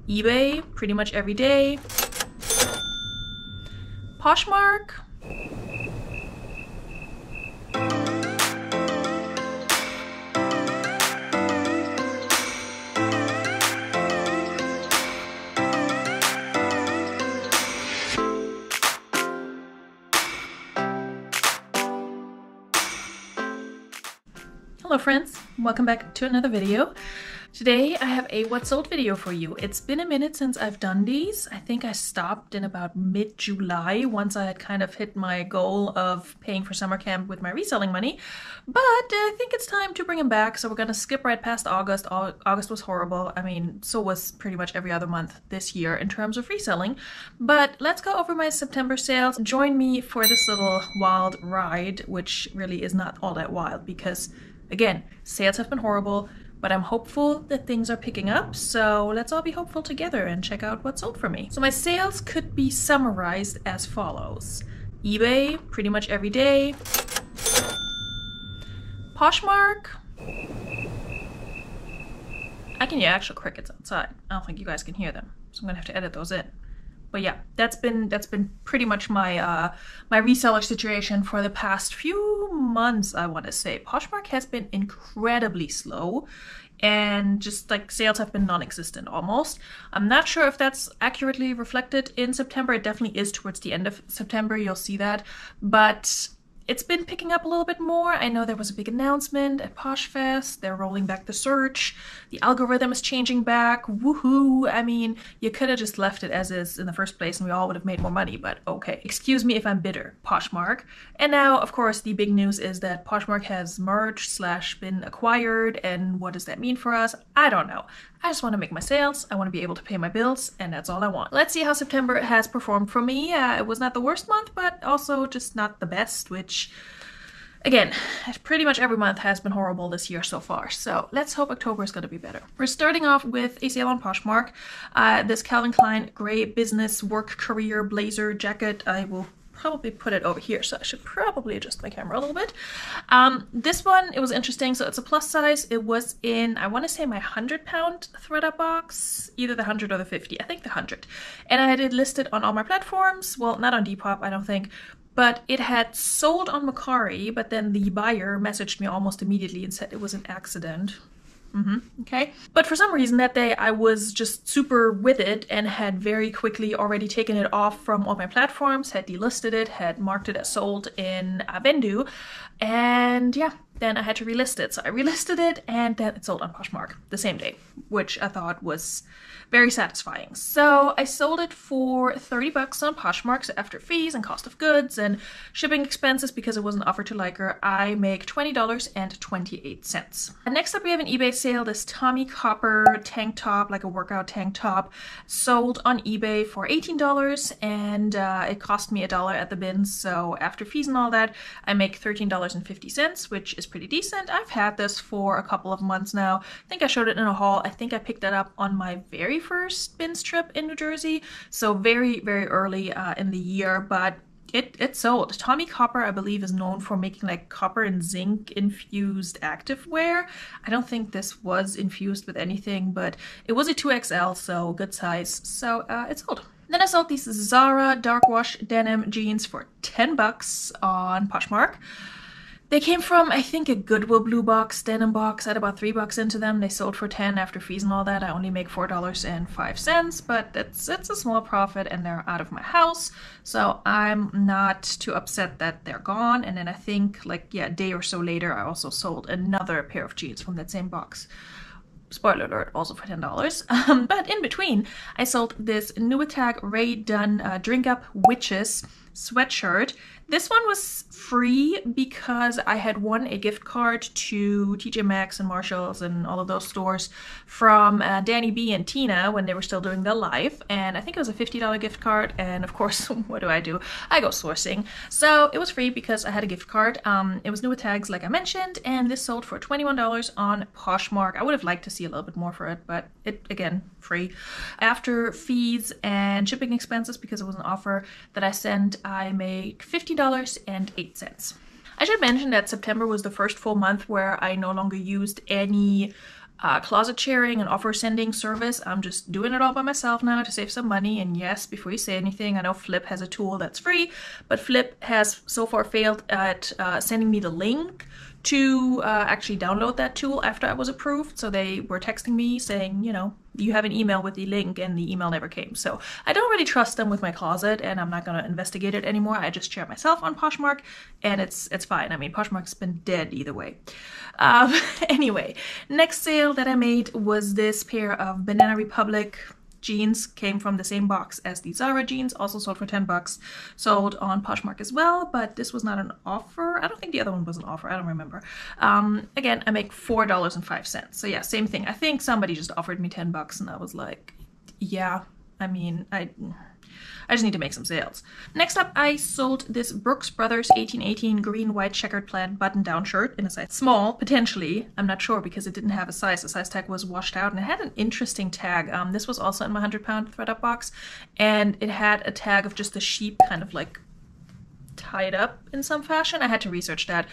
eBay pretty much every day. Poshmark. Hello friends, welcome back to another video. Today I have a what sold video for you. It's been a minute since I've done these. I think I stopped in about mid-July once I had kind of hit my goal of paying for summer camp with my reselling money. But I think it's time to bring them back, so we're gonna skip right past August. August was horrible. I mean, so was pretty much every other month this year in terms of reselling. But let's go over my September sales. Join me for this little wild ride, which really is not all that wild because, again, sales have been horrible. But I'm hopeful that things are picking up, so let's all be hopeful together and check out what sold for me. So my sales could be summarized as follows. eBay, pretty much every day. Poshmark. I can hear actual crickets outside. I don't think you guys can hear them, so I'm gonna have to edit those in. But yeah, that's been pretty much my my reseller situation for the past few months, I want to say. Poshmark has been incredibly slow and just like sales have been non-existent almost. I'm not sure if that's accurately reflected in September. It definitely is towards the end of September, you'll see that. But it's been picking up a little bit more. I know there was a big announcement at PoshFest. They're rolling back the search. The algorithm is changing back. Woohoo! I mean, you could have just left it as is in the first place and we all would have made more money, but okay. Excuse me if I'm bitter, Poshmark. And now, of course, the big news is that Poshmark has merged / been acquired, and what does that mean for us? I don't know. I just want to make my sales, I want to be able to pay my bills, and that's all I want. Let's see how September has performed for me. It was not the worst month, but also just not the best, which, again, pretty much every month has been horrible this year so far. So let's hope October is going to be better. We're starting off with a sale on Poshmark. This Calvin Klein gray business work career blazer jacket. I will probably put it over here, so I should probably adjust my camera a little bit. This one, it was interesting. So it's a plus size. It was in, I want to say, my 100-pound ThredUp box, either the 100 or the 50. I think the 100. And I had it listed on all my platforms. Well, not on Depop, I don't think. But it had sold on Mercari, but then the buyer messaged me almost immediately and said it was an accident. Okay. But for some reason that day I was just super with it and had very quickly already taken it off from all my platforms, had delisted it, had marked it as sold in Vendu, and yeah, then I had to relist it. So I relisted it and then it sold on Poshmark the same day, which I thought was very satisfying. So I sold it for 30 bucks on Poshmark, so after fees and cost of goods and shipping expenses, because it was an offer to liker, I make $20.28. And next up we have an eBay sale, this Tommy Copper tank top, like a workout tank top, sold on eBay for $18, and it cost me $1 at the bins, so after fees and all that, I make $13.50, which is pretty decent. I've had this for a couple of months now. I think I showed it in a haul. I think I picked that up on my very first bins trip in New Jersey, so very, very early in the year, but it sold. Tommy Copper, I believe, is known for making like copper and zinc infused activewear. I don't think this was infused with anything, but it was a 2XL, so good size, so it sold. Then I sold these Zara dark wash denim jeans for 10 bucks on Poshmark. They came from, I think, a Goodwill blue box, denim box. I had about 3 bucks into them. They sold for 10 after fees and all that. I only make $4.05, but it's a small profit and they're out of my house. So I'm not too upset that they're gone. And then I think, like, yeah, a day or so later, I also sold another pair of jeans from that same box. Spoiler alert, also for $10. But in between, I sold this Nuitag Ray Dunn Drink Up Witches sweatshirt. This one was free because I had won a gift card to TJ Maxx and Marshalls and all of those stores from Danny B and Tina when they were still doing their live, and I think it was a $50 gift card, and of course, what do? I go sourcing. So it was free because I had a gift card. It was Nuitags, like I mentioned, and this sold for $21 on Poshmark. I would have liked to see a little bit more for it, but it, again, free. After fees and shipping expenses, because it was an offer that I sent, I made $50.08. I should mention that September was the first full month where I no longer used any closet sharing and offer sending service. I'm just doing it all by myself now to save some money. And yes, before you say anything, I know Flip has a tool that's free, but Flip has so far failed at sending me the link to actually download that tool after I was approved. So they were texting me saying, you know, you have an email with the link, and the email never came. So I don't really trust them with my closet, and I'm not going to investigate it anymore. I just share it myself on Poshmark, and it's fine. I mean, Poshmark's been dead either way. Anyway, next sale that I made was this pair of Banana Republic jeans. Came from the same box as the Zara jeans, also sold for 10 bucks, sold on Poshmark as well, but this was not an offer. I don't think the other one was an offer, I don't remember. Again, I make $4.05, so yeah, same thing. I think somebody just offered me 10 bucks and I was like, yeah, I mean, I just need to make some sales. Next up, I sold this Brooks Brothers 1818 green white checkered plaid button-down shirt in a size small, potentially. I'm not sure because it didn't have a size. The size tag was washed out, and it had an interesting tag. This was also in my 100-pound thread-up box, and it had a tag of just a sheep kind of like tied up in some fashion. I had to research that,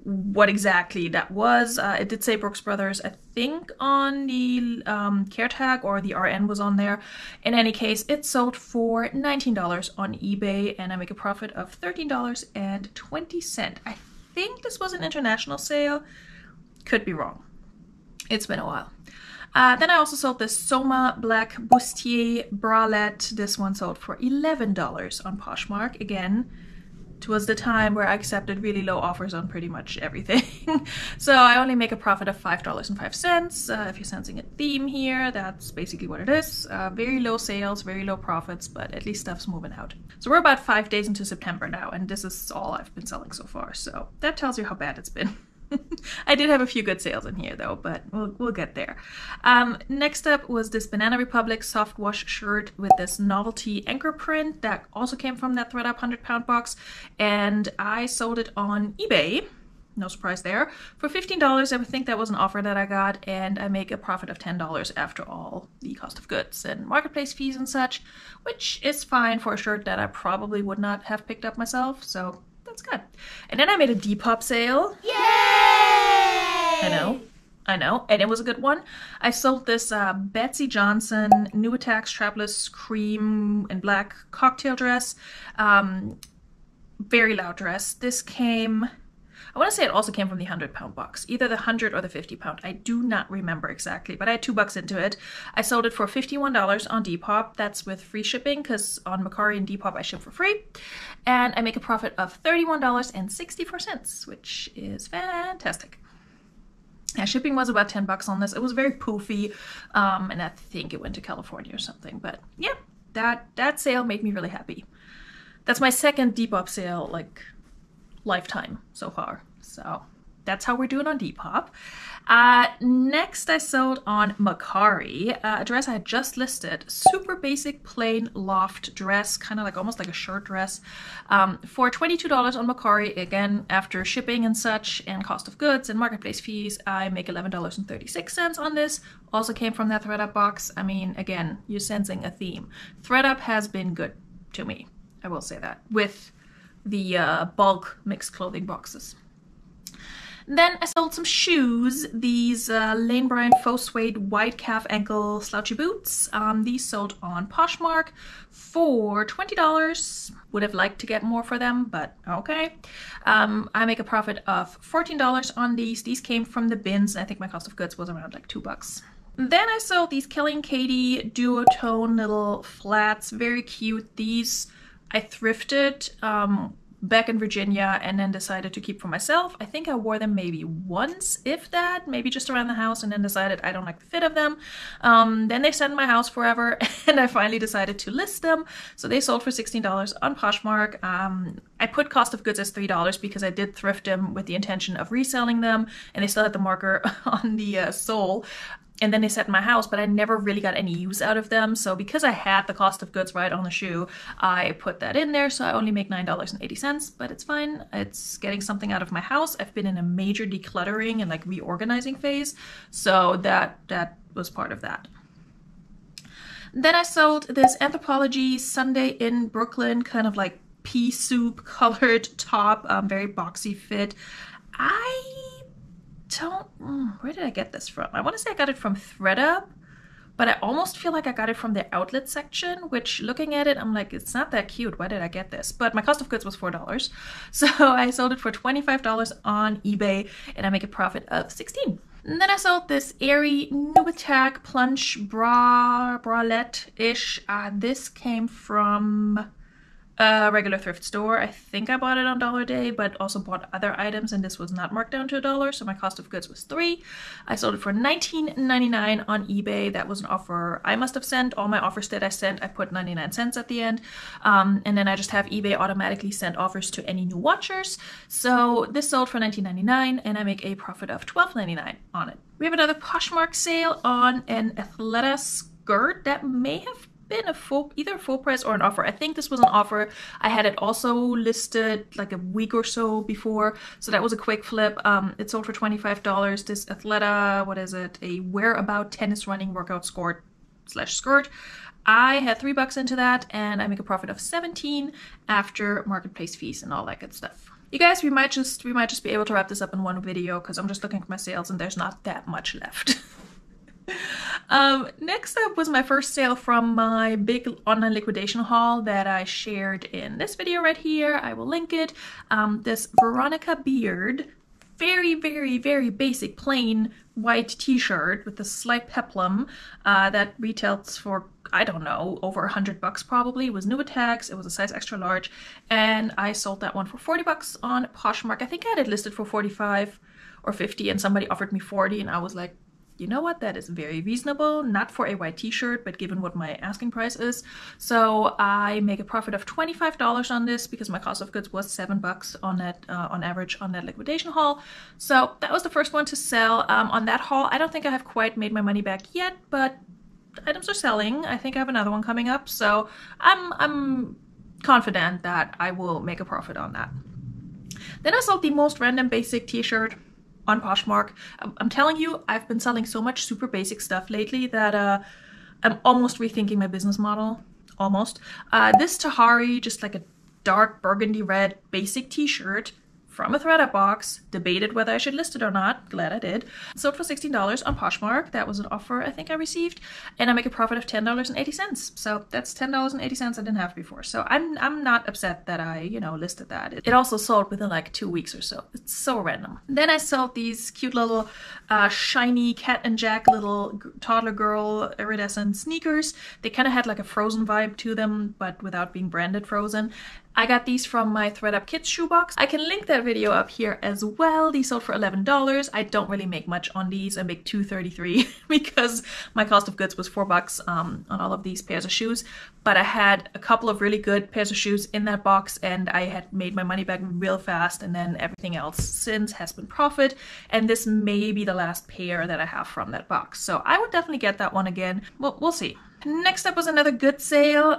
what exactly that was. It did say Brooks Brothers, I think, on the care tag, or the RN was on there. In any case, it sold for $19 on eBay, and I make a profit of $13.20. I think this was an international sale. Could be wrong. It's been a while. Then I also sold this Soma Black Bustier Bralette. This one sold for $11 on Poshmark. Again, it was the time where I accepted really low offers on pretty much everything. So I only make a profit of $5.05. If you're sensing a theme here, that's basically what it is. Very low sales, very low profits, but at least stuff's moving out. So we're about 5 days into September now, and this is all I've been selling so far. So that tells you how bad it's been. I did have a few good sales in here though, but we'll get there. Next up was this Banana Republic soft wash shirt with this novelty anchor print that also came from that thread-up 100-pound box, and I sold it on eBay. No surprise there. For $15, I think that was an offer that I got, and I make a profit of $10 after all the cost of goods and marketplace fees and such, which is fine for a shirt that I probably would not have picked up myself, so that's good. And then I made a Depop sale. Yay! I know, and it was a good one. I sold this Betsy Johnson New Attack strapless cream and black cocktail dress. Very loud dress. This came, I want to say it also came from the 100-pound box, either the 100 or the 50-pound. I do not remember exactly, but I had $2 into it. I sold it for $51 on Depop. That's with free shipping, because on Mercari and Depop I ship for free. And I make a profit of $31.64, which is fantastic. Yeah, shipping was about 10 bucks on this. It was very poofy, and I think it went to California or something. But yeah, that sale made me really happy. That's my second Depop sale, like, lifetime so far. So that's how we're doing on Depop. Next I sold on Mercari a dress I had just listed. Super basic plain loft dress, kind of like almost like a shirt dress, for $22 on Mercari. Again, after shipping and such and cost of goods and marketplace fees, I make $11.36 on this. Also came from that thread-up box. I mean, again, you're sensing a theme. Thread-up has bane good to me, I will say that, with the bulk mixed clothing boxes. Then I sold some shoes, these Lane Bryant faux suede wide calf ankle slouchy boots. These sold on Poshmark for $20. Would have liked to get more for them, but okay. I make a profit of $14 on these. These came from the bins. I think my cost of goods was around like $2. Then I sold these Kelly and Katie duotone little flats, very cute. These I thrifted back in Virginia and then decided to keep for myself. I think I wore them maybe once, if that, maybe just around the house, and then decided I don't like the fit of them. Then they sat in my house forever, and I finally decided to list them. So they sold for $16 on Poshmark. I put cost of goods as $3 because I did thrift them with the intention of reselling them, and they still had the marker on the sole. And then they sat in my house, but I never really got any use out of them. So because I had the cost of goods right on the shoe, I put that in there. So I only make $9.80, but it's fine. It's getting something out of my house. I've been in a major decluttering and like reorganizing phase. So that was part of that. Then I sold this Anthropology Sunday in Brooklyn, kind of like pea soup colored top, very boxy fit. don't, where did I get this from? I want to say I got it from ThredUp, but I almost feel like I got it from the outlet section, which looking at it, I'm like, it's not that cute. Why did I get this? But my cost of goods was $4. So I sold it for $25 on eBay and I make a profit of $16. And then I sold this airy New Attack Plunge bralette-ish. This came from a regular thrift store. I think I bought it on Dollar Day, but also bought other items, and this was not marked down to $1, so my cost of goods was $3. I sold it for $19.99 on eBay. That was an offer I must have sent. All my offers that I sent, I put 99 cents at the end. And then I just have eBay automatically send offers to any new watchers. So this sold for $19.99, and I make a profit of $12.99 on it. We have another Poshmark sale on an Athleta skirt that may have been either a full price or an offer. I think this was an offer. I had it also listed like a week or so before, so that was a quick flip. It sold for $25. This Athleta, what is it? A wear-about tennis running workout skirt. I had $3 into that, and I make a profit of $17 after marketplace fees and all that good stuff. You guys, we might just be able to wrap this up in one video because I'm just looking at my sales and there's not that much left. Next up was my first sale from my big online liquidation haul that I shared in this video right here. I will link it. This Veronica Beard, very, very, very basic plain white t-shirt with a slight peplum that retails for, I don't know, over $100 probably. It was New Attacks. It was a size extra large, and I sold that one for $40 on Poshmark. I think I had it listed for 45 or 50, and somebody offered me 40, and I was like, you know what, that is very reasonable, not for a white t-shirt, but given what my asking price is. So I make a profit of $25 on this because my cost of goods was $7 on that, on average on that liquidation haul. So that was the first one to sell. On that haul, I don't think I have quite made my money back yet, but items are selling. I think I have another one coming up, so I'm confident that I will make a profit on that. Then I sold the most random basic t-shirt on Poshmark. I'm telling you, I've been selling so much super basic stuff lately that I'm almost rethinking my business model. Almost. This Tahari, just like a dark burgundy red basic t-shirt from a ThredUp box. Debated whether I should list it or not. Glad I did. Sold for $16 on Poshmark. That was an offer I think I received. And I make a profit of $10.80. So that's $10.80 I didn't have before. So I'm not upset that I, you know, listed that. It also sold within like 2 weeks or so. It's so random. Then I sold these cute little shiny Cat and Jack little toddler girl iridescent sneakers. They kind of had like a Frozen vibe to them, but without being branded Frozen. I got these from my ThredUp Kids shoebox. I can link that video up here as well. These sold for $11. I don't really make much on these. I make $2.33 because my cost of goods was $4 on all of these pairs of shoes. But I had a couple of really good pairs of shoes in that box and I had made my money back real fast, and then everything else since has been profit. And this may be the last pair that I have from that box. So I would definitely get that one again. We'll see. Next up was another good sale.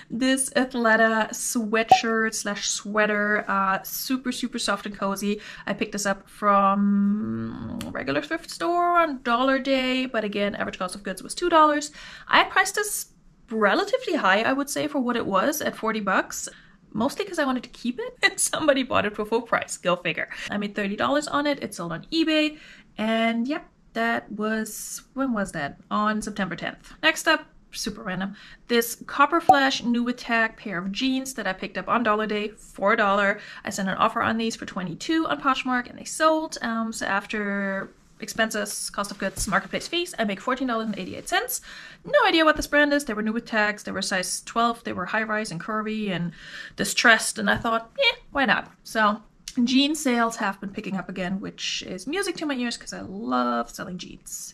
This Athleta sweatshirt slash sweater, super soft and cozy. I picked this up from a regular thrift store on Dollar Day, but again, average cost of goods was $2. I had priced this relatively high, I would say, for what it was at $40. Mostly because I wanted to keep it and somebody bought it for full price. Go figure. I made $30 on it. It sold on eBay, and yep. That was, when was that? On September 10th. Next up, super random, this Copper Flash New Attack pair of jeans that I picked up on Dollar Day for $1. I sent an offer on these for $22 on Poshmark and they sold. So after expenses, cost of goods, marketplace fees, I make $14.88. No idea what this brand is. They were New Attacks. They were size 12. They were high rise and curvy and distressed. And I thought, why not? So jean sales have been picking up again, which is music to my ears because I love selling jeans.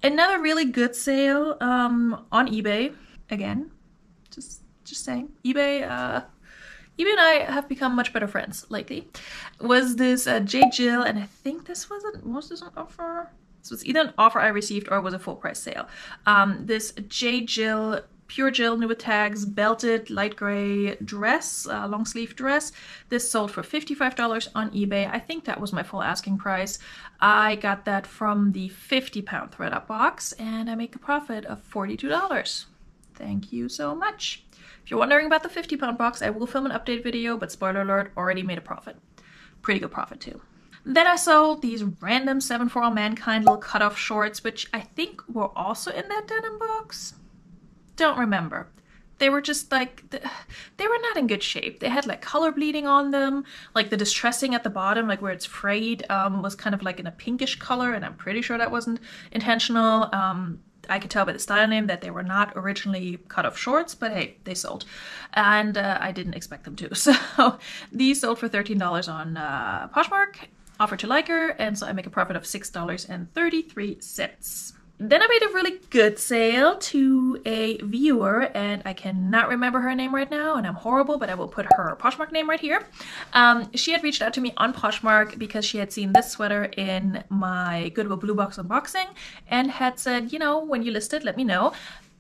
Another really good sale on eBay. Again, just saying, eBay and I have become much better friends lately. Was this J. Jill, and I think this was an offer? This was either an offer I received or it was a full price sale. This J. Jill Pure Jill New Attacks belted light gray dress, long sleeve dress. This sold for $55 on eBay. I think that was my full asking price. I got that from the 50-pound ThredUp box and I make a profit of $42. Thank you so much. If you're wondering about the 50-pound box, I will film an update video, but spoiler alert, already made a profit. Pretty good profit too. Then I sold these random 7 for All Mankind little cutoff shorts, which I think were also in that denim box. Don't remember. They were just like, they were not in good shape. They had like color bleeding on them. Like the distressing at the bottom, like where it's frayed, was kind of like in a pinkish color, and I'm pretty sure that wasn't intentional. I could tell by the style name that they were not originally cut-off shorts, but hey, they sold. And I didn't expect them to. So these sold for $13 on Poshmark, offered to like her, and so I make a profit of $6.33. Then I made a really good sale to a viewer, and I cannot remember her name right now, and I'm horrible, but I will put her Poshmark name right here. She had reached out to me on Poshmark because she had seen this sweater in my Goodwill Blue Box unboxing and had said, you know, when you list it, let me know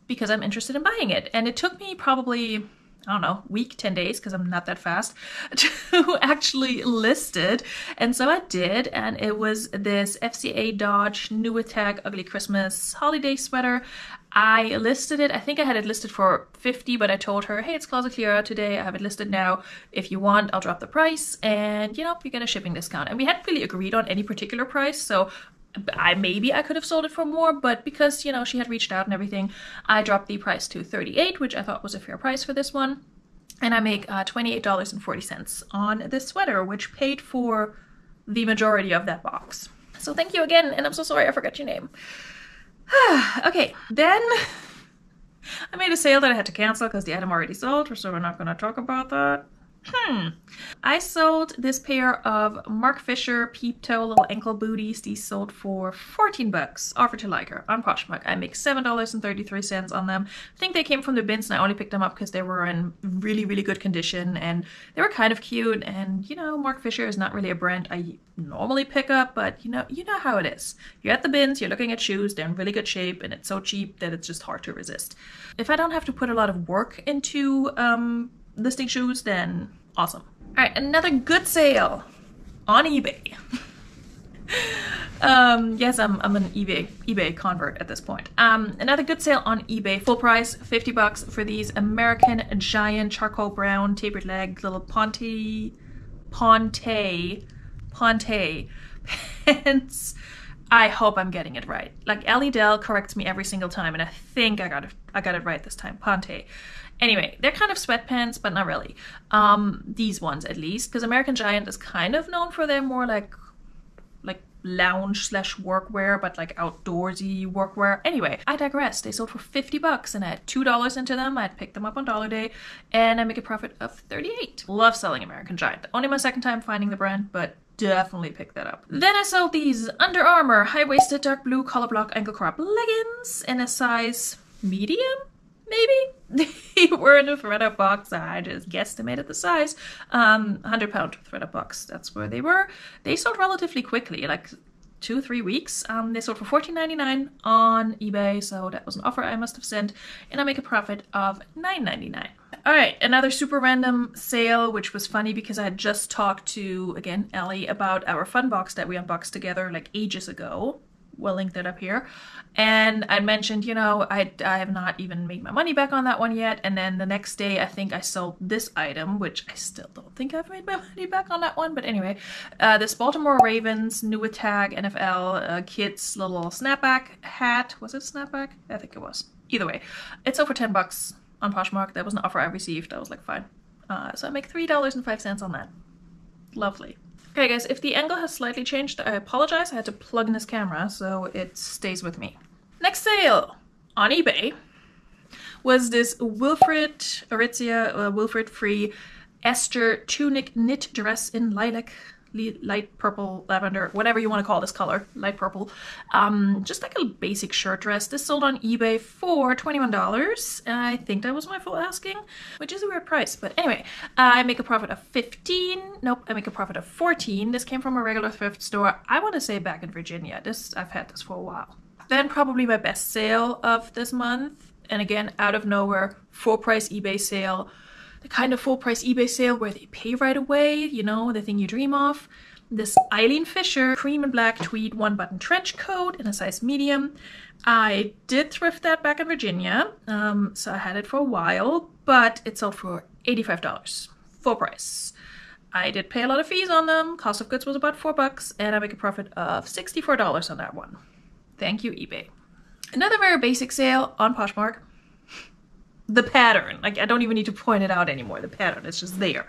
because I'm interested in buying it. And it took me probably, I don't know, week, 10 days, because I'm not that fast, to actually list it. And so I did, and it was this FCA Dodge New Attack Ugly Christmas holiday sweater. I listed it, I think I had it listed for $50, but I told her, hey, it's closet clear out today, I have it listed now. If you want, I'll drop the price, and you know, you get a shipping discount. And we hadn't really agreed on any particular price, so maybe I could have sold it for more, but because, you know, she had reached out and everything, I dropped the price to $38, which I thought was a fair price for this one. And I make $28.40 on this sweater, which paid for the majority of that box. So thank you again, and I'm so sorry I forgot your name. Okay, then I made a sale that I had to cancel because the item already sold, so we're not going to talk about that. I sold this pair of Mark Fisher peep toe little ankle booties. These sold for $14, offered to like her on Poshmark. I make $7.33 on them. I think they came from the bins, and I only picked them up because they were in really, really good condition, and they were kind of cute. And you know, Mark Fisher is not really a brand I normally pick up, but you know how it is. You're at the bins, you're looking at shoes, they're in really good shape, and it's so cheap that it's just hard to resist. If I don't have to put a lot of work into listing shoes, then awesome. All right, another good sale on eBay. Yes, I'm an eBay convert at this point. Another good sale on eBay, full price, $50 for these American Giant charcoal brown tapered leg little Ponte pants. I hope I'm getting it right. Like Ellie Dell corrects me every single time, and I think I got it right this time. Ponte. Anyway, they're kind of sweatpants, but not really. These ones, at least, because American Giant is kind of known for their more like lounge / workwear, but like outdoorsy workwear. Anyway, I digress. They sold for $50, and I had $2 into them. I had picked them up on Dollar Day, and I make a profit of $38. Love selling American Giant. Only my second time finding the brand, but definitely pick that up. Then I sold these Under Armour high-waisted dark blue collar block ankle crop leggings in a size medium. Maybe? They were in a thread-up box. I just guesstimated the size. 100-pound thread-up box. That's where they were. They sold relatively quickly, like 2-3 weeks. They sold for $14.99 on eBay, so that was an offer I must have sent, and I make a profit of $9.99. All right, another super random sale, which was funny because I had just talked to, again, Ellie, about our fun box that we unboxed together like ages ago. We'll link that up here. And I mentioned, you know, I have not even made my money back on that one yet. And then the next day, I think I sold this item, which I still don't think I've made my money back on that one. But anyway, this Baltimore Ravens New Attack NFL kids little snapback hat. Was it snapback? I think it was. Either way, it sold for $10 on Poshmark. That was an offer I received. I was like, fine. So I make $3.05 on that. Lovely. Okay guys, if the angle has slightly changed, I apologize. I had to plug in this camera so it stays with me. Next sale on eBay was this Wilfred Aritzia Wilfred free Esther tunic knit dress in lilac, light purple, lavender, whatever you want to call this color, light purple. Just like a basic shirt dress. This sold on eBay for $21. I think that was my full asking, which is a weird price. But anyway, I make a profit of $15. Nope, I make a profit of $14. This came from a regular thrift store. I want to say back in Virginia. I've had this for a while. Then probably my best sale of this month. And again, out of nowhere, full price eBay sale. The kind of full price eBay sale where they pay right away, you know, the thing you dream of. This Eileen Fisher cream and black tweed 1-button trench coat in a size medium. I did thrift that back in Virginia, so I had it for a while, but it sold for $85, full price. I did pay a lot of fees on them. Cost of goods was about $4, and I make a profit of $64 on that one. Thank you, eBay. Another very basic sale on Poshmark. The pattern, like I don't even need to point it out anymore. The pattern is just there.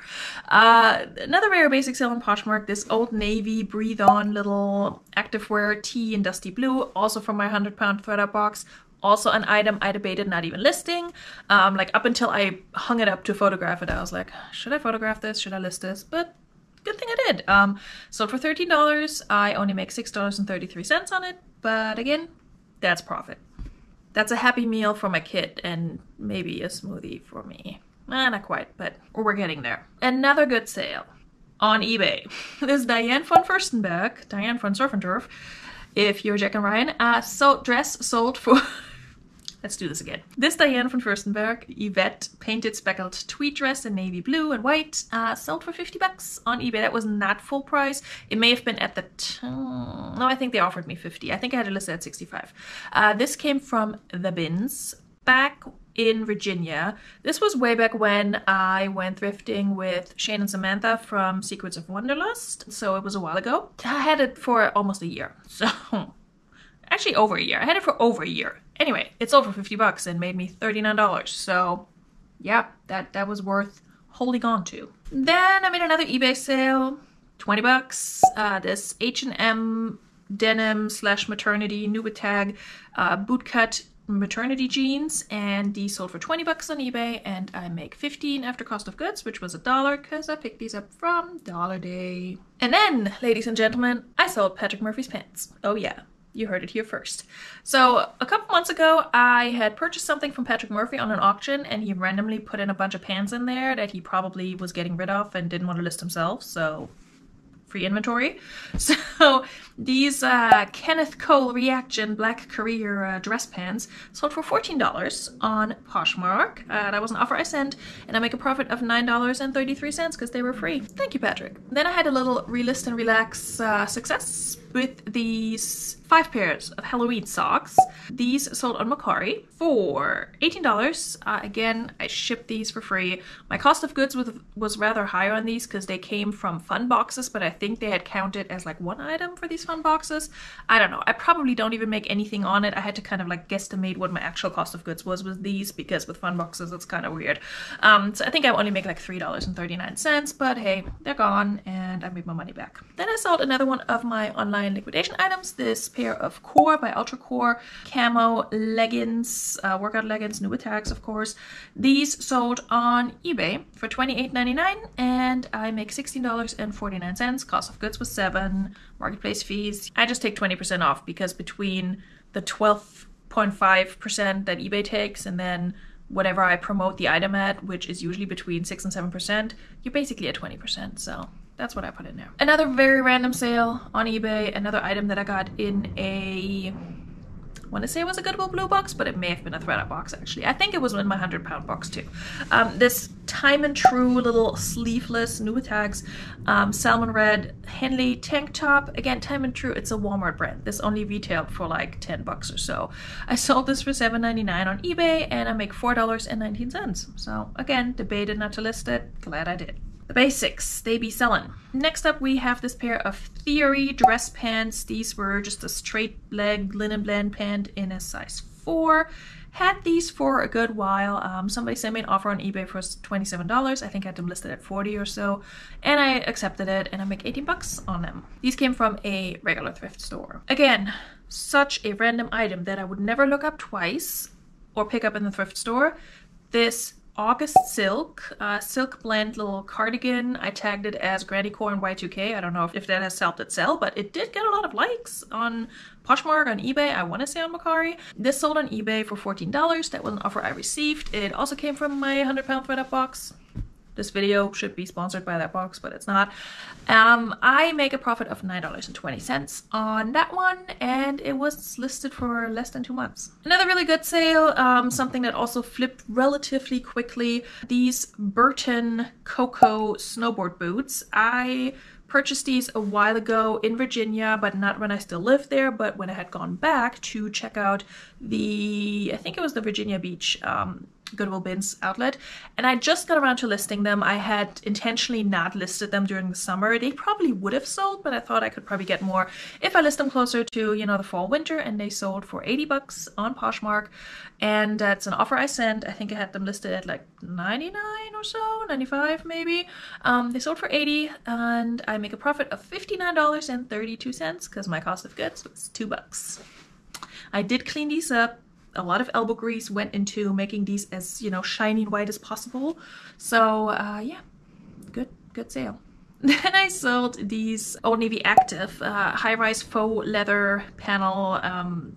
Another very basic sale on Poshmark. This Old Navy Breathe On little activewear tee in dusty blue, also from my 100-pound thread-up box. Also an item I debated not even listing. Like up until I hung it up to photograph it, I was like, should I photograph this? Should I list this? But good thing I did. Sold for $13. I only make $6.33 on it, but again, that's profit. That's a happy meal for my kid and maybe a smoothie for me. Not quite, but we're getting there. Another good sale on eBay. This Diane von Firstenberg, Diane von Surf and Turf, if you're Jack and Ryan, dress sold for... Let's do this again. This Diane von Firstenberg Yvette painted speckled tweed dress in navy blue and white sold for $50 on eBay. That was not full price. It may have been at the time. No, I think they offered me $50. I think I had it listed at $65. This came from The Bins back in Virginia. This was way back when I went thrifting with Shane and Samantha from Secrets of Wanderlust. So it was a while ago. I had it for almost a year. So actually over a year. I had it for over a year. Anyway, it sold for $50 and made me $39. So yeah, that was worth holding on to. Then I made another eBay sale, $20. This H&M denim / maternity Nuba tag bootcut maternity jeans, and these sold for $20 on eBay, and I make $15 after cost of goods, which was $1 because I picked these up from Dollar Day. And then, ladies and gentlemen, I sold Patrick Murphy's pants. Oh yeah. You heard it here first. So a couple months ago, I had purchased something from Patrick Murphy on an auction, and he randomly put in a bunch of pants in there that he probably was getting rid of and didn't want to list himself, so free inventory. So these Kenneth Cole Reaction Black Career dress pants sold for $14 on Poshmark. That was an offer I sent, and I make a profit of $9.33 because they were free. Thank you, Patrick. Then I had a little relist and relax success with these 5 pairs of Halloween socks. These sold on Mercari for $18. Again, I shipped these for free. My cost of goods was rather higher on these because they came from fun boxes, but I think they had counted as like one item for these fun boxes. I don't know. I probably don't even make anything on it. I had to kind of like guesstimate what my actual cost of goods was with these because with fun boxes it's kind of weird. So I think I only make like $3.39, but hey, they're gone and I made my money back. Then I sold another one of my online liquidation items, this pair of Core by Ultra Core Camo Leggings, workout leggings, new tags of course. These sold on eBay for $28.99 and I make $16.49. Cost of goods was $7, marketplace fees. I just take 20% off because between the 12.5% that eBay takes and then whatever I promote the item at, which is usually between 6 and 7%, you're basically at 20%, so that's what I put in there. Another very random sale on eBay, another item that I got in a, I want to say it was a Goodwill Blue box, but it may have been a thread-up box actually. I think it was in my 100-pound box too. This Time and True little sleeveless, new tags, salmon red Henley tank top. Again, Time and True, it's a Walmart brand. This only retailed for like $10 or so. I sold this for $7.99 on eBay and I make $4.19. So again, debated not to list it. Glad I did. The basics, they be selling. Next up, we have this pair of Theory dress pants. These were just a straight leg linen blend pant in a size 4. Had these for a good while. Somebody sent me an offer on eBay for $27. I think I had them listed at $40 or so. And I accepted it and I make $18 on them. These came from a regular thrift store. Again, such a random item that I would never look up twice or pick up in the thrift store. This August Silk, silk blend little cardigan. I tagged it as Granny Core and Y2K. I don't know if that has helped it sell, but it did get a lot of likes on Poshmark, on eBay, I want to say on Mercari. This sold on eBay for $14. That was an offer I received. It also came from my 100-pound thread-up box. This video should be sponsored by that box, but it's not. I make a profit of $9.20 on that one, and it was listed for less than 2 months. Another really good sale, something that also flipped relatively quickly. These Burton Coco snowboard boots. I purchased these a while ago in Virginia, but not when I still lived there, but when I had gone back to check out the, I think it was the Virginia Beach Goodwill Bins outlet, and I just got around to listing them. I had intentionally not listed them during the summer. They probably would have sold, but I thought I could probably get more if I list them closer to, you know, the fall winter, and they sold for 80 bucks on Poshmark, and that's an offer I sent. I think I had them listed at like 99 or so, 95 maybe. They sold for 80, and I make a profit of $59.32 because my cost of goods was $2. I did clean these up. A lot of elbow grease went into making these as, you know, shiny and white as possible. So yeah, good sale. Then I sold these Old Navy Active high-rise faux leather panel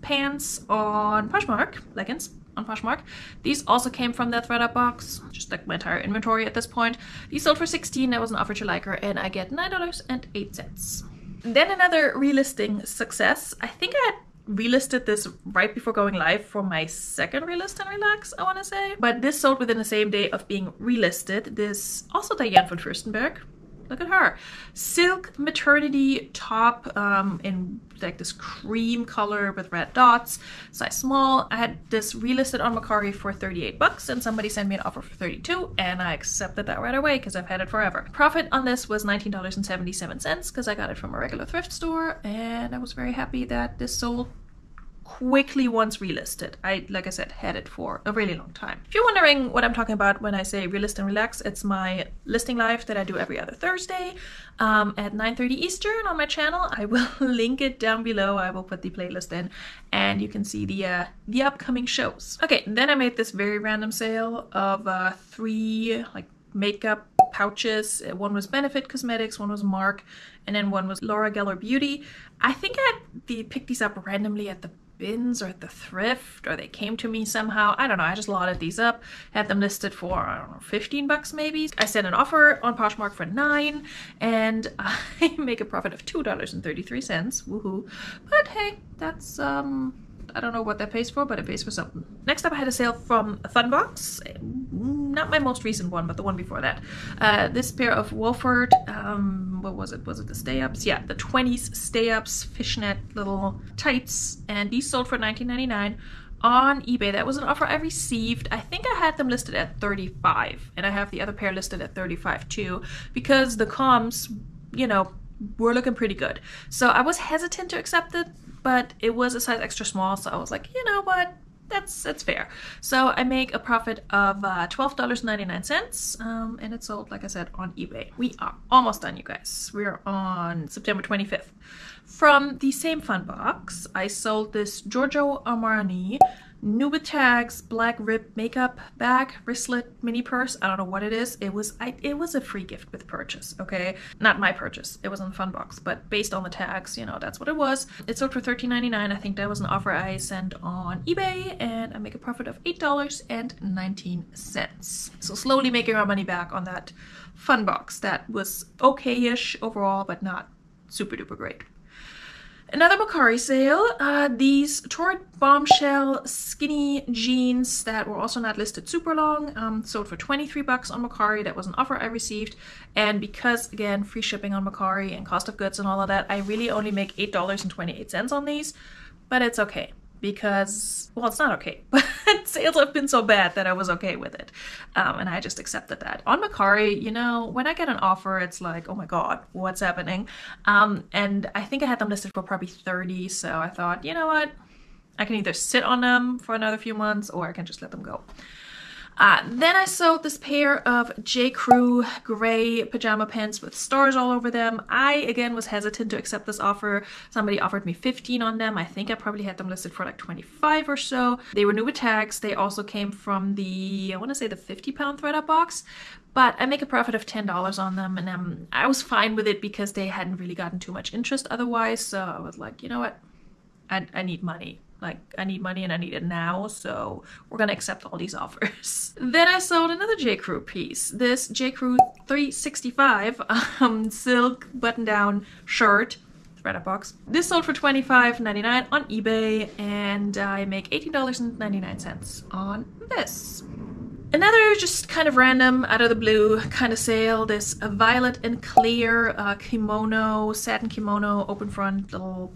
pants on Poshmark, leggings on Poshmark. These also came from that thredUP box, just like my entire inventory at this point. These sold for $16. That was an offer to liker, and I get $9.08. Then another relisting success. I think I had relisted this right before going live for my second relist and relax, I want to say, but this sold within the same day of being relisted. This also Diane von Firstenberg, look at her, silk maternity top in like this cream color with red dots, size small. I had this relisted on Mercari for 38 bucks, and somebody sent me an offer for 32, and I accepted that right away because I've had it forever. Profit on this was $19.77 because I got it from a regular thrift store, and I was very happy that this sold quickly once relisted. I, like I said, had it for a really long time. If you're wondering what I'm talking about when I say relist and relax, it's my listing live that I do every other Thursday at 9:30 Eastern on my channel. I will link it down below. I will put the playlist in, and you can see the upcoming shows. Okay, then I made this very random sale of 3 like makeup pouches. One was Benefit Cosmetics, one was Mark, and then one was Laura Geller Beauty. I think I picked these up randomly at the bins or at the thrift, or they came to me somehow. I don't know. I just lotted these up, had them listed for, I don't know, 15 bucks maybe. I sent an offer on Poshmark for $9, and I make a profit of $2.33. Woohoo. But hey, that's I don't know what that pays for, but it pays for something. Next up, I had a sale from Funbox. Not my most recent one, but the one before that. This pair of Wilfred, what was it? Was it the stay-ups? Yeah, the 20s stay-ups fishnet little tights. And these sold for $19.99 on eBay. That was an offer I received. I think I had them listed at 35, and I have the other pair listed at 35 too, because the comps, you know, were looking pretty good. So I was hesitant to accept it, but it was a size extra small, so I was like, you know what, that's fair. So I make a profit of $12.99, and it sold, like I said, on eBay. We are almost done, you guys. We are on September 25th. From the same fun box, I sold this Giorgio Armani Nuba Tags black rib makeup bag, wristlet, mini purse. I don't know what it is. It was a free gift with purchase, okay? Not my purchase. It was on Funbox, but based on the tags, you know, that's what it was. It sold for $13.99. I think that was an offer I sent on eBay, and I make a profit of $8.19. So slowly making our money back on that Funbox. That was okay-ish overall, but not super duper great. Another Mercari sale, these Torrid Bombshell skinny jeans that were also not listed super long, sold for 23 bucks on Mercari. That was an offer I received, and because, again, free shipping on Mercari and cost of goods and all of that, I really only make $8.28 on these, but it's okay. Because, well, it's not okay, but sales have been so bad that I was okay with it. And I just accepted that. On Mercari, you know, when I get an offer, it's like, oh my God, what's happening? And I think I had them listed for probably 30, so I thought, you know what? I can either sit on them for another few months, or I can just let them go. Then I sold this pair of J. Crew gray pajama pants with stars all over them. I, again, was hesitant to accept this offer. Somebody offered me 15 on them. I think I probably had them listed for like 25 or so. They were new with tags. They also came from the, I want to say the 50-pound thredUP box. But I make a profit of $10 on them, and I was fine with it because they hadn't really gotten too much interest otherwise. So I was like, you know what? I need money. Like, I need money and I need it now, so we're gonna accept all these offers. Then I sold another J. Crew piece. This J. Crew 365 silk button-down shirt, thredUP box. This sold for $25.99 on eBay, and I make $18.99 on this. Another just kind of random, out of the blue kind of sale, this violet and clear kimono, satin kimono, open front, little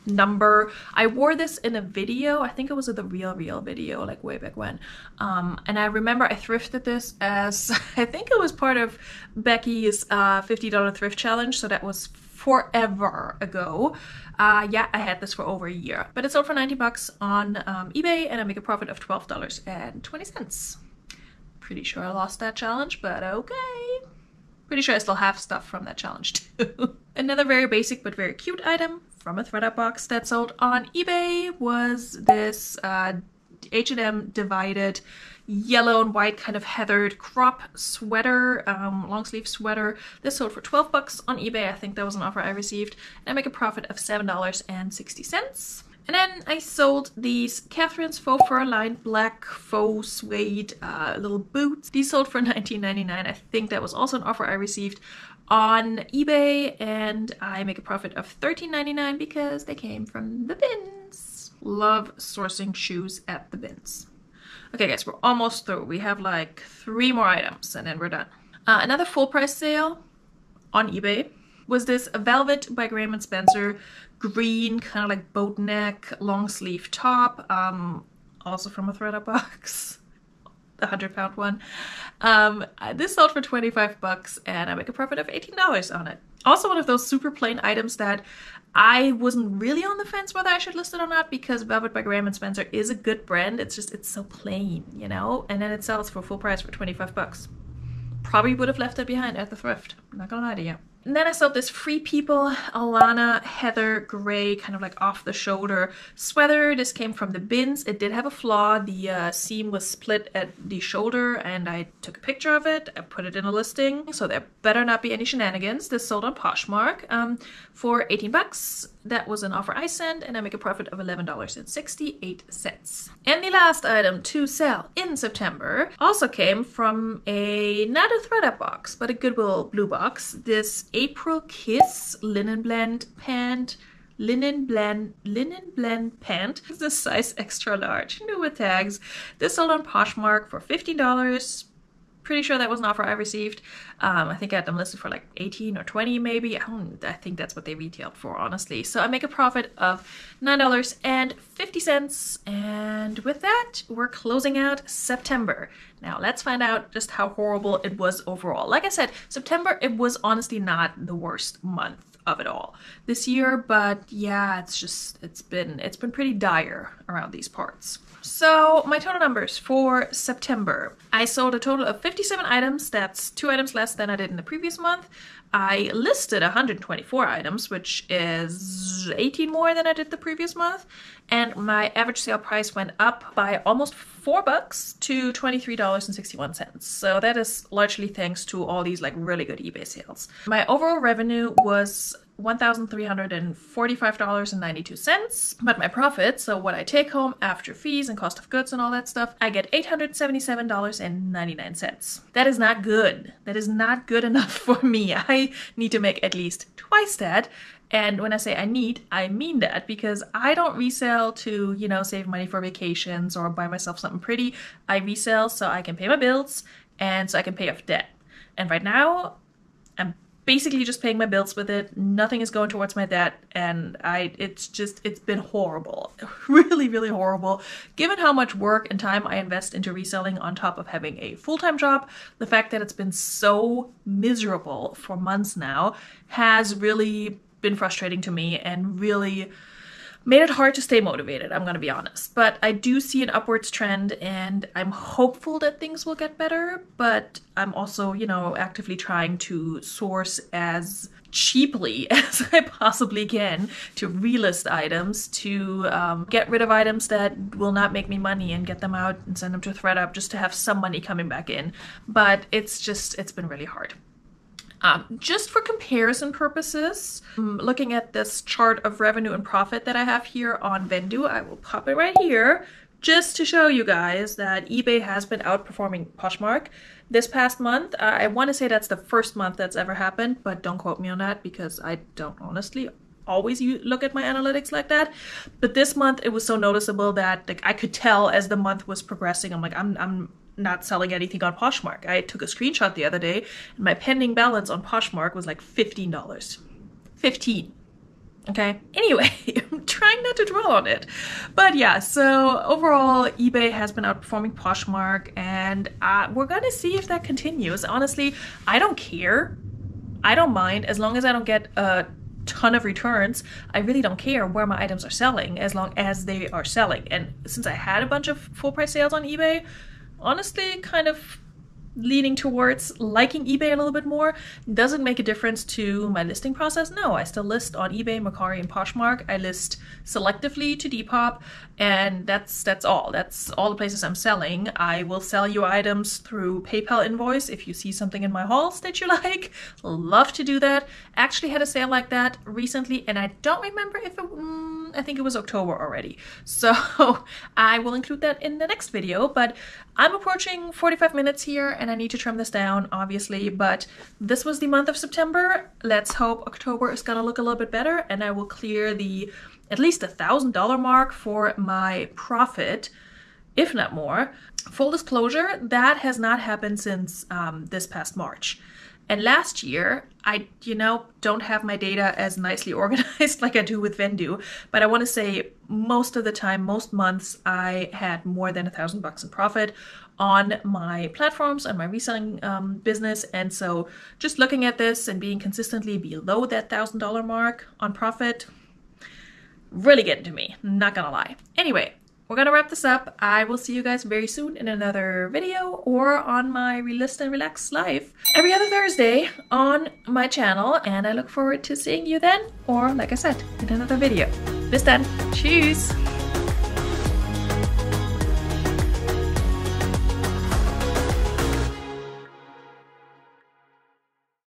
number. I wore this in a video. I think it was the Real video, like way back when. And I remember I thrifted this as, I think it was part of Becky's $50 thrift challenge. So that was forever ago. Yeah, I had this for over a year, but it sold for 90 bucks on eBay, and I make a profit of $12.20. Pretty sure I lost that challenge, but okay. Pretty sure I still have stuff from that challenge too. Another very basic but very cute item from a thredUP box that sold on eBay was this H&M divided yellow and white kind of heathered crop sweater, long sleeve sweater. This sold for 12 bucks on eBay. I think that was an offer I received. And I make a profit of $7.60. And then I sold these Catherine's faux fur lined black faux suede little boots. These sold for $19.99. I think that was also an offer I received on eBay, and I make a profit of $13.99 because they came from the bins. Love sourcing shoes at the bins. Okay guys, we're almost through. We have like 3 more items and then we're done. Another full price sale on eBay was this Velvet by Graham & Spencer green kind of like boat neck long sleeve top, also from a thredUP box, the 100-pound one. This sold for 25 bucks and I make a profit of $18 on it. Also one of those super plain items that I wasn't really on the fence whether I should list it or not, because Velvet by Graham & Spencer is a good brand. It's just, it's so plain, you know? And then it sells for full price for 25 bucks. Probably would have left it behind at the thrift. I'm not gonna lie to you. And then I sold this Free People Alana heather gray kind of like off the shoulder sweater. This came from the bins. It did have a flaw. The seam was split at the shoulder and I took a picture of it. I put it in a listing. So there better not be any shenanigans. This sold on Poshmark for 18 bucks. That was an offer I sent and I make a profit of $11.68. And the last item to sell in September also came from not a thredUP box, but a Goodwill Blue box. This April Kiss linen blend pant. Linen blend pant. It's the size extra large, new with tags. This sold on Poshmark for $15. Pretty sure that was an offer I received. I think I had them listed for like 18 or 20 maybe. I think that's what they retailed for, honestly. So I make a profit of $9.50. And with that, we're closing out September. Now let's find out just how horrible it was overall. Like I said, September, it was honestly not the worst month of it all this year, but yeah, it's been pretty dire around these parts. So my total numbers for September, I sold a total of 57 items. That's 2 items less than I did in the previous month. I listed 124 items, which is 18 more than I did the previous month. And my average sale price went up by almost $4 to $23.61. So that is largely thanks to all these like really good eBay sales. My overall revenue was $1,345.92, but my profit, so what I take home after fees and cost of goods and all that stuff, I get $877.99. That is not good. That is not good enough for me. I need to make at least twice that. And when I say I mean that, because I don't resell to, you know, save money for vacations or buy myself something pretty. I resell so I can pay my bills and so I can pay off debt. And right now, I'm basically just paying my bills with it. Nothing is going towards my debt, and it's been horrible. Really, really horrible. Given how much work and time I invest into reselling on top of having a full-time job, the fact that it's been so miserable for months now has really been frustrating to me and really made it hard to stay motivated, I'm gonna be honest. But I do see an upwards trend and I'm hopeful that things will get better, but I'm also, you know, actively trying to source as cheaply as I possibly can to relist items, to get rid of items that will not make me money and get them out and send them to thredUP just to have some money coming back in. But it's been really hard. Just for comparison purposes, looking at this chart of revenue and profit that I have here on Vendu, I will pop it right here just to show you guys that eBay has been outperforming Poshmark this past month. I want to say that's the first month that's ever happened, but don't quote me on that because I don't honestly always look at my analytics like that. But this month it was so noticeable that like I could tell as the month was progressing. I'm like, I'm not selling anything on Poshmark. I took a screenshot the other day and my pending balance on Poshmark was like $15. 15. Okay. Anyway, trying not to dwell on it. But yeah, so overall, eBay has been outperforming Poshmark, and we're gonna see if that continues. Honestly, I don't care. I don't mind as long as I don't get a ton of returns. I really don't care where my items are selling as long as they are selling. And since I had a bunch of full price sales on eBay, honestly, kind of leaning towards liking eBay a little bit more. Doesn't make a difference to my listing process. No, I still list on eBay, Mercari, and Poshmark. I list selectively to Depop, and that's all. That's all the places I'm selling. I will sell you items through PayPal invoice if you see something in my hauls that you like. Love to do that. Actually had a sale like that recently, and I don't remember if it, I think it was October already. So I will include that in the next video, but I'm approaching 45 minutes here and I need to trim this down, obviously, but this was the month of September. Let's hope October is gonna look a little bit better and I will clear the at least $1,000 mark for my profit, if not more. Full disclosure, that has not happened since this past March. And last year, I, don't have my data as nicely organized like I do with Vendu, but I want to say most of the time, most months, I had more than $1,000 in profit on my platforms and my reselling business. And so just looking at this and being consistently below that $1,000 mark on profit, really getting to me, not gonna lie. Anyway, we're gonna wrap this up. I will see you guys very soon in another video or on my Relist and Relax live every other Thursday on my channel, and I look forward to seeing you then, or like I said, in another video. Bis dann, tschüss!